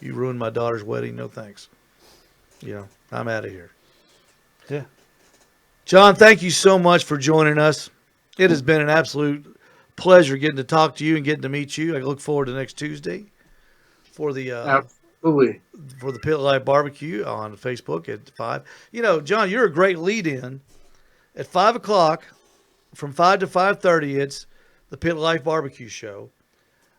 you ruined my daughter's wedding. No thanks. You know, I'm out of here. Yeah. John, thank you so much for joining us. It has been an absolute pleasure getting to talk to you and getting to meet you. I look forward to next Tuesday for the absolutely for the Pit Life Barbecue on Facebook at 5. You know, John, you're a great lead-in. At 5 o'clock, from 5 to 5:30, it's the Pit Life Barbecue Show.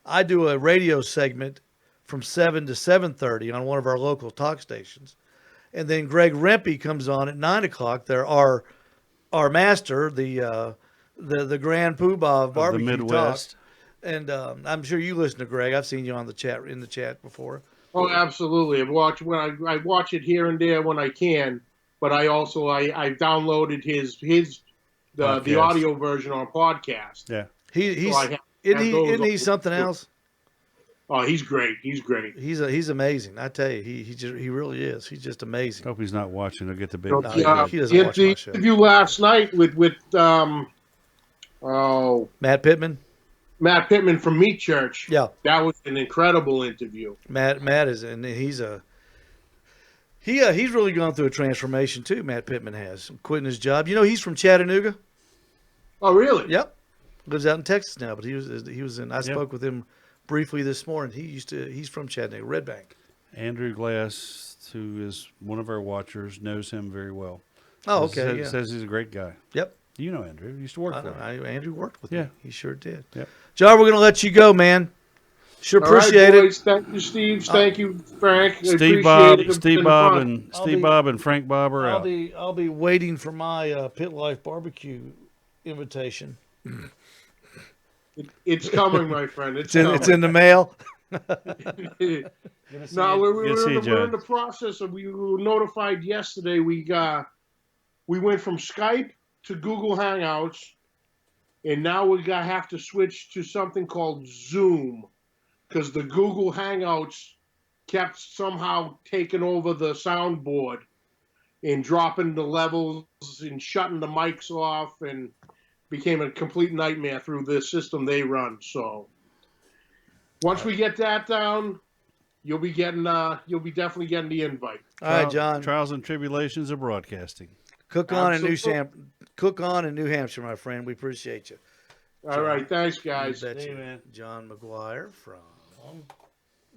I do a radio segment from 7 to 7:30 on one of our local talk stations. And then Greg Rempe comes on at 9 o'clock. There are our master, the Grand Poobah of barbecue the Midwest. talk. And I'm sure you listen to Greg. I've seen you on in the chat before. Oh, absolutely. I watch it here and there when I can, but I also I downloaded the audio version on podcast. Yeah. Isn't he something else? Oh, he's great. He's great. He's amazing. I tell you, he really is. He's just amazing. Hope he's not watching. He'll get the big. He doesn't watch my show. Interview last night with Matt Pittman. Matt Pittman from Meat Church. Yeah, that was an incredible interview. Matt is, and he's really gone through a transformation too. Matt Pittman has, quitting his job. You know, he's from Chattanooga. Oh, really? Yep. Lives out in Texas now, but he was in. I spoke with him briefly this morning. He's from Chattanooga, Red Bank. Andrew Glass, who is one of our watchers, knows him very well. Oh, okay. Says he's a great guy. Yep. You know Andrew. He used to work for him. Andrew worked with me. He sure did. Yep. John, we're going to let you go, man. Sure All right, appreciate it. boys. Thank you, Steve. Thank you, Frank. I Steve appreciate Bob, it. It's Steve been Bob, fun. and I'll Steve be- Bob and Frank Bob are out. I'll be waiting for my Pit Life barbecue invitation. It's coming, my friend. It's It's in the mail. No, Good we're to see you, in John. the process of. We were notified yesterday. We went from Skype to Google Hangouts, and now we have to switch to something called Zoom, because the Google Hangouts kept somehow taking over the soundboard and dropping the levels and shutting the mics off, and became a complete nightmare through the system they run. So once we get that down, you'll be definitely getting the invite. All right, John. Trials and tribulations of broadcasting. Cook on in Absolutely. New Hampshire, my friend. We appreciate you. All right, thanks, guys. You betcha. See you, man. John McGuire from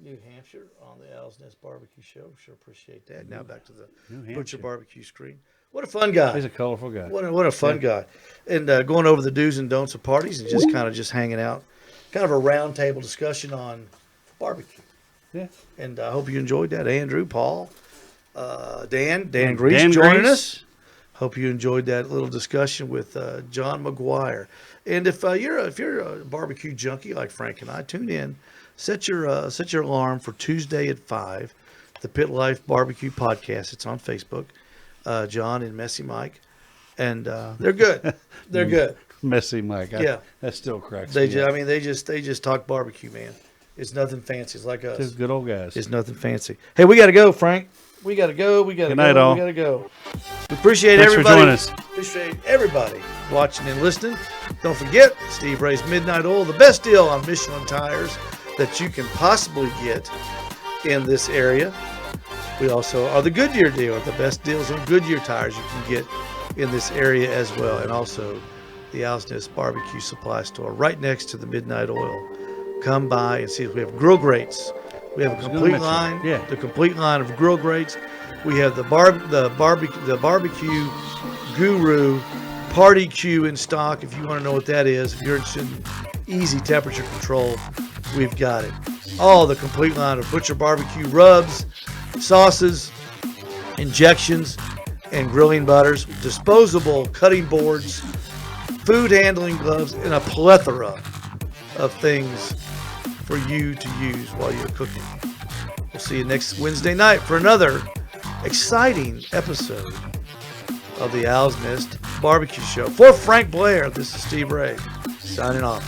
New Hampshire on the Owl's Nest Barbecue Show. Sure appreciate that. Now back to the New Butcher Hampshire. Barbecue screen. What a fun guy. He's a colorful guy. What a fun guy. And going over the do's and don'ts of parties and just hanging out. Kind of a round table discussion on barbecue. Yeah. And I hope you enjoyed that. Andrew, Paul, Dan Grease Dan joining Grease. us. Hope you enjoyed that little discussion with John McGuire. And if you're a barbecue junkie like Frank and I, tune in. Set your alarm for Tuesday at 5. The Pit Life Barbecue Podcast. It's on Facebook. John and Messy Mike, and they're good. They're good. Messy Mike. Yeah. That still cracks They me just, up. I mean, they just talk barbecue, man. It's nothing fancy. It's like Two us. good old guys. It's nothing fancy. Hey, we got to go, Frank. We got to go. We got to Good go. night, all. We got to go. We appreciate Thanks everybody. for joining us. Appreciate everybody watching and listening. Don't forget, Steve Ray's Midnight Oil, the best deal on Michelin tires that you can possibly get in this area. We also are the Goodyear deal, the best deals on Goodyear tires you can get in this area as well. And also the Owl's Nest Barbecue Supply Store right next to the Midnight Oil. Come by and see if we have grill grates. We have a gonna complete mention, line, yeah. the complete line of grill grates. We have the barbecue guru party Q in stock. If you want to know what that is, if you're interested in easy temperature control, we've got it. All the complete line of Butcher Barbecue rubs, sauces, injections, and grilling butters, disposable cutting boards, food handling gloves, and a plethora of things for you to use while you're cooking. We'll see you next Wednesday night for another exciting episode of the Owl's Nest Barbecue Show. For Frank Blair, this is Steve Ray, signing off.